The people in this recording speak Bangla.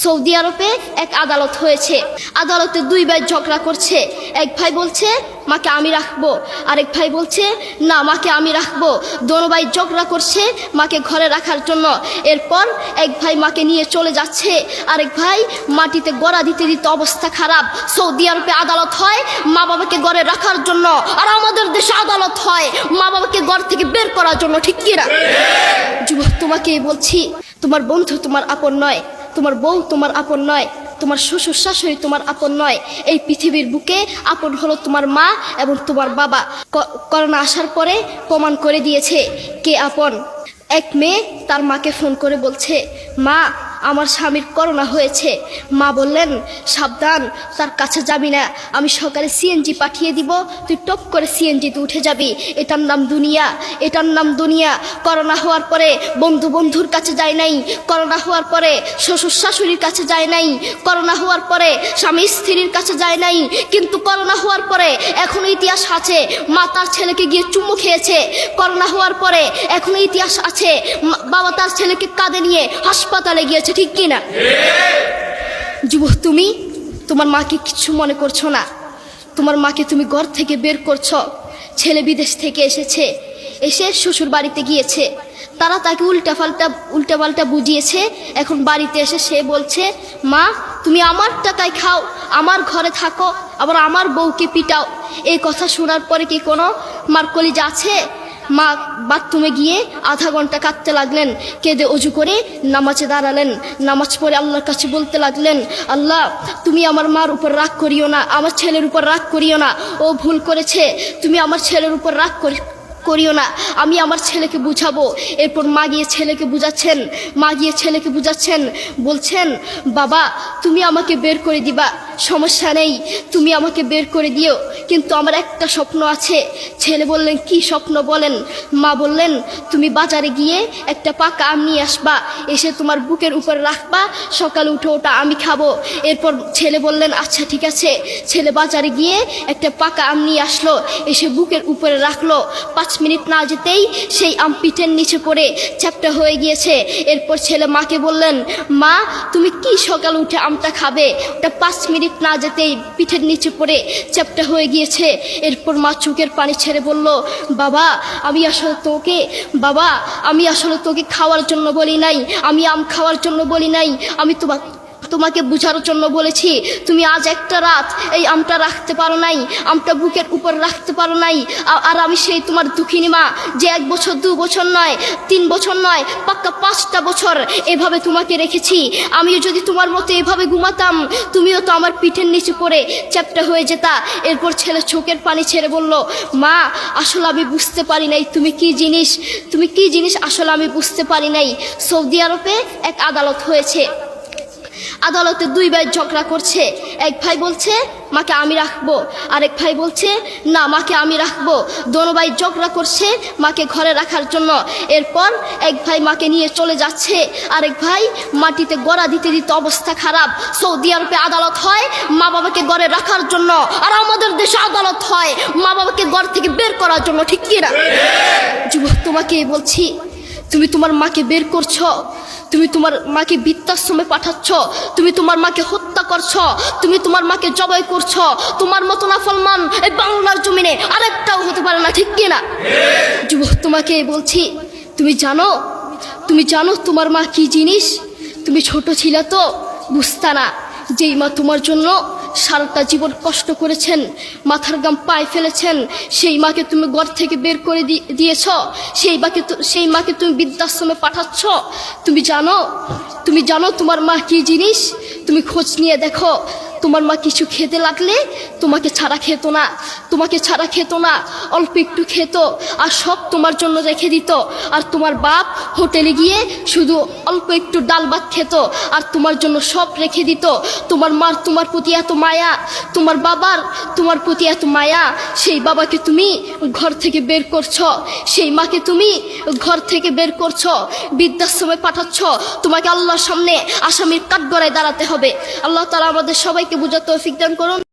সৌদি আরবে এক আদালত হয়েছে। আদালতে দুই ভাই ঝগড়া করছে। এক ভাই বলছে মাকে আমি রাখবো, আরেক ভাই বলছে না মাকে আমি রাখবো। দোনো ভাই ঝগড়া করছে মাকে ঘরে রাখার জন্য। এরপর এক ভাই মাকে নিয়ে চলে যাচ্ছে, আরেক ভাই মাটিতে গড়া দিতে দিতে অবস্থা খারাপ। সৌদি আরবে আদালত হয় মা বাবাকে ঘরে রাখার জন্য, আর আমাদের দেশে আদালত হয় মা বাবাকে ঘর থেকে বের করার জন্য, ঠিক কিনা? যুবক, তোমাকে বলছি, তোমার বন্ধু তোমার আপন নয়, তোমার বউ তোমার আপন নয়, তোমার শ্বশুর শাশুড়ি তোমার আপন নয়। এই পৃথিবীর বুকে আপন হলো তোমার মা এবং তোমার বাবা। করোনা আসার পরে প্রমাণ করে দিয়েছে কে আপন। এক মেয়ে তার মাকে ফোন করে বলছে, মা আমার স্বামীর করোনা হয়েছে। মা বললেন সাবধান, তার কাছে যাবি না, আমি সকালে সিএনজি পাঠিয়ে দিব, তুই টপ করে সিএনজিতে উঠে যাবি। এটার নাম দুনিয়া, এটার নাম দুনিয়া। করোনা হওয়ার পরে বন্ধু বন্ধুর কাছে যায় নাই, করোনা হওয়ার পরে শ্বশুর শাশুড়ির কাছে যায় নাই, করোনা হওয়ার পরে স্বামী স্ত্রীর কাছে যায় নাই, কিন্তু করোনা হওয়ার পরে এখনো ইতিহাস আছে মা তার ছেলেকে গিয়ে চুমু খেয়েছে। করোনা হওয়ার পরে এখনো ইতিহাস আছে বাবা তার ছেলেকে কাঁধে নিয়ে হাসপাতালে গিয়েছে, ঠিক কিনা? যুবক, তুমি তোমার মাকে কিছু মনে করছো না। তোমার মাকে তুমি ঘর থেকে বের করছো। ছেলে বিদেশ থেকে এসেছে, এসে শ্বশুর বাড়িতে গিয়েছে, তারা তাকে উল্টাপাল্টা বুঝিয়েছে। এখন বাড়িতে এসে সে বলছে, মা তুমি আমার টাকায় খাও, আমার ঘরে থাকো, আবার আমার বউকে পিটাও। এই কথা শোনার পরে কি কোনো মার কলিজা আছে? মা বাথরুমে গিয়ে আধা ঘন্টা কাঁদতে লাগলেন, কেঁদে অজু করে নামাজে দাঁড়ালেন। নামাজ পড়ে আল্লাহর কাছে বলতে লাগলেন, আল্লাহ তুমি আমার মার উপর রাগ করিও না, আমার ছেলের উপর রাগ করিও না, ও ভুল করেছে, তুমি আমার ছেলের উপর রাগ করিও না, আমি আমার ছেলেকে বুঝাবো। এরপর মা গিয়ে ছেলেকে বুঝাচ্ছেন, বলছেন বাবা তুমি আমাকে বের করে দিবা, সমস্যা নেই, তুমি আমাকে বের করে দিও, কিন্তু আমার একটা স্বপ্ন আছে। ছেলে বললেন কি স্বপ্ন বলেন? মা বললেন তুমি বাজারে গিয়ে একটা পাকা আম নিয়ে আসবা, এসে তোমার বুকের উপর রাখবা, সকালে উঠে ওটা আমি খাবো। এরপর ছেলে বললেন আচ্ছা ঠিক আছে। ছেলে বাজারে গিয়ে একটা পাকা আম নিয়ে আসলো, এসে বুকের উপরে রাখলো। 5 মিনিট না যেতেই সেই আম পিঠের নিচে পড়ে চ্যাপ্টা হয়ে গিয়েছে। এরপর ছেলে মাকে বললেন, মা তুমি কি সকালে উঠে আমটা খাবে? ওটা 5 মিনিট না যেতেই পিঠের নিচে পড়ে চ্যাপ্টা হয়ে গিয়েছে। এরপর মা চোখের পানি ছেড়ে বলল, বাবা আমি আসলে তোকে খাওয়ার জন্য বলি নাই, আমি আম খাওয়ার জন্য বলি নাই, আমি তোমাকে বুঝার জন্য বলেছি। তুমি আজ একটা রাত এই আমটা রাখতে পারো নাই, আমটা বুকের উপর রাখতে পারো নাই, আর আমি সেই তোমার দুঃখিনী মা যে 1 বছর 2 বছর নয় 3 বছর নয় পাক্কা 5টা বছর এভাবে তোমাকে রেখেছি। আমিও যদি তোমার মতো এভাবে ঘুমাতাম, তুমিও তো আমার পিঠের নিচে পড়ে চ্যাপ্টা হয়ে যেতা। এরপর ছেলে চোখের পানি ছেড়ে বলল, মা আসলে আমি বুঝতে পারি নাই তুমি কি জিনিস আসলে আমি বুঝতে পারি নাই। সৌদি আরবে এক আদালত হয়েছে। আদালতে দুই ভাই ঝগড়া করছে। এক ভাই বলছে মাকে আমি রাখবো, আরেক ভাই বলছে না মাকে আমি রাখবো। দোনো ভাই ঝগড়া করছে মাকে ঘরে রাখার জন্য। এরপর এক ভাই মাকে নিয়ে চলে যাচ্ছে, আরেক ভাই মাটিতে গড়া দিতে দিতে অবস্থা খারাপ। সৌদি আরবে আদালত হয় মা বাবাকে ঘরে রাখার জন্য, আর আমাদের দেশে আদালত হয় মা বাবাকে ঘর থেকে বের করার জন্য, ঠিক কিনা? যুবক, তোমাকে বলছি, তুমি তোমার মাকে বের করছো, তুমি তোমার মাকে বৃদ্ধাশ্রমে পাঠাচ্ছ, তুমি তোমার মাকে হত্যা করছো, তুমি তোমার মাকে জবাই করছো। তোমার মতো নাফরমান এই বাংলার জমিনে আরেকটাও হতে পারে না, ঠিক কিনা? যুবক, তোমাকে বলছি, তুমি জানো তোমার মা কি জিনিস? তুমি ছোট ছিলে তো বুঝতা না। যেই মা তোমার জন্য সারাটা জীবন কষ্ট করেছেন, মাথার গাম পায়ে ফেলেছেন, সেই মাকে তুমি ঘর থেকে বের করে দিয়েছ, সেই মাকে তুমি বৃদ্ধাশ্রমে পাঠাচ্ছ। তুমি জানো তোমার মা কি জিনিস? তুমি খোঁজ নিয়ে দেখো, তোমার মা কিছু খেতে লাগলে তোমাকে ছাড়া খেত না, অল্প একটু খেত, আর সব তোমার জন্য রেখে দিত। আর তোমার বাপ হোটেলে গিয়ে শুধু অল্প একটু ডাল ভাত খেত, আর তোমার জন্য সব রেখে দিত। তোমার মার তোমার প্রতি এত মায়া, তোমার বাবার তোমার প্রতি এত মায়া, সেই বাবাকে তুমি ঘর থেকে বের করছো, সেই মাকে তুমি ঘর থেকে বের করছো, বৃদ্ধাশ্রমে পাঠাচ্ছ। তোমাকে আল্লাহর সামনে আসামির কাঠগড়ায় দাঁড়াতে হবে। আল্লাহ তাআলা আমাদের সবাইকে বুঝার তৌফিক দান করুন।